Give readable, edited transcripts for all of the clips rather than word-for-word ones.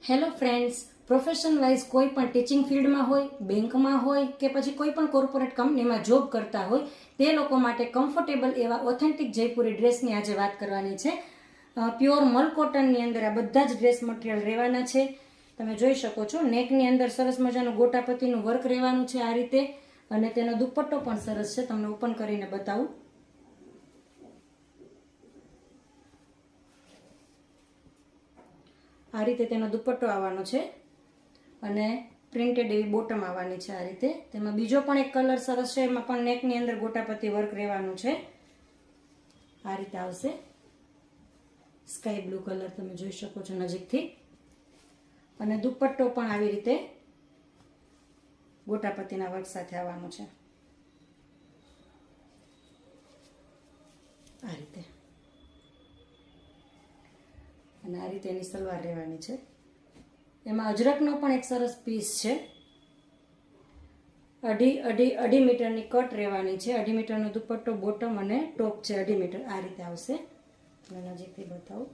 Hello friends, profession wise કોઈ પણ teaching ફિલ્ડમાં હોય, બેંકમાં હોય કે પછી કોઈ પણ કોર્પોરેટ કંપનીમાં જોબ કરતા હોય તે લોકો માટે કમ્ફર્ટેબલ એવા ઓથેન્ટિક જયપુરી ડ્રેસની આજે વાત કરવાની છે. પ્યોર મલ કોટનની અંદર આ બધા જ ડ્રેસ મટીરિયલ રહેવાના છે. તમે જોઈ શકો છો, નેકની અંદર સરસ મજાનું ગોટાપતિનું વર્ક રહેવાનું છે આ રીતે, અને તેનો દુપટ્ટો પણ સરસ છે. તમને ઓપન કરીને બતાવું. આ રીતે તેનો દુપટ્ટો આવવાનો છે અને પ્રિન્ટેડ એવી બોટમ આવવાની છે આ રીતે. તેમાં બીજો પણ એક કલર સરસ છે, એમાં પણ નેકની અંદર ગોટાપતિ વર્ક રહેવાનું છે. આ રીતે આવશે સ્કાય બ્લુ કલર, તમે જોઈ શકો છો નજીકથી. અને દુપટ્ટો પણ આવી રીતે ગોટાપતિના વર્ક સાથે આવવાનો છે આ રીતે. અને આ રીતે એની સલવાર રહેવાની છે. એમાં અજરકનો પણ એક સરસ પીસ છે. અઢી મીટરની કટ રહેવાની છે. 2.5 મીટરનો દુપટ્ટો, બોટમ અને ટોપ છે 2.5 મીટર. આ રીતે આવશે. તમે નજીકથી બતાવું.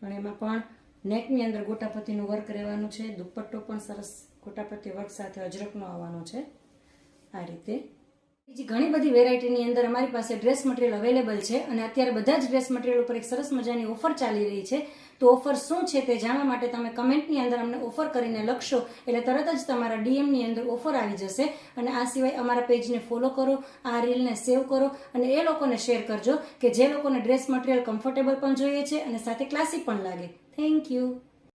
પણ એમાં પણ નેકની અંદર ગોટાપતિનું વર્ક રહેવાનું છે. દુપટ્ટો પણ સરસ ગોટાપતિ વર્ક સાથે અજરકનો આવવાનો છે આ રીતે. બીજી ઘણી બધી વેરાયટીની અંદર અમારી પાસે ડ્રેસ મટીરિયલ અવેલેબલ છે, અને અત્યારે બધા જ ડ્રેસ મટીરિયલ ઉપર એક સરસ મજાની ઓફર ચાલી રહી છે. તો ઓફર શું છે તે જાણવા માટે તમે કમેન્ટની અંદર અમને ઓફર કરીને લખશો એટલે તરત જ તમારા ડીએમની અંદર ઓફર આવી જશે. અને આ સિવાય અમારા પેજને ફોલો કરો, આ રીલને સેવ કરો અને એ લોકોને શેર કરજો કે જે લોકોને ડ્રેસ મટીરિયલ કમ્ફર્ટેબલ પણ જોઈએ છે અને સાથે ક્લાસી પણ લાગે. Thank you.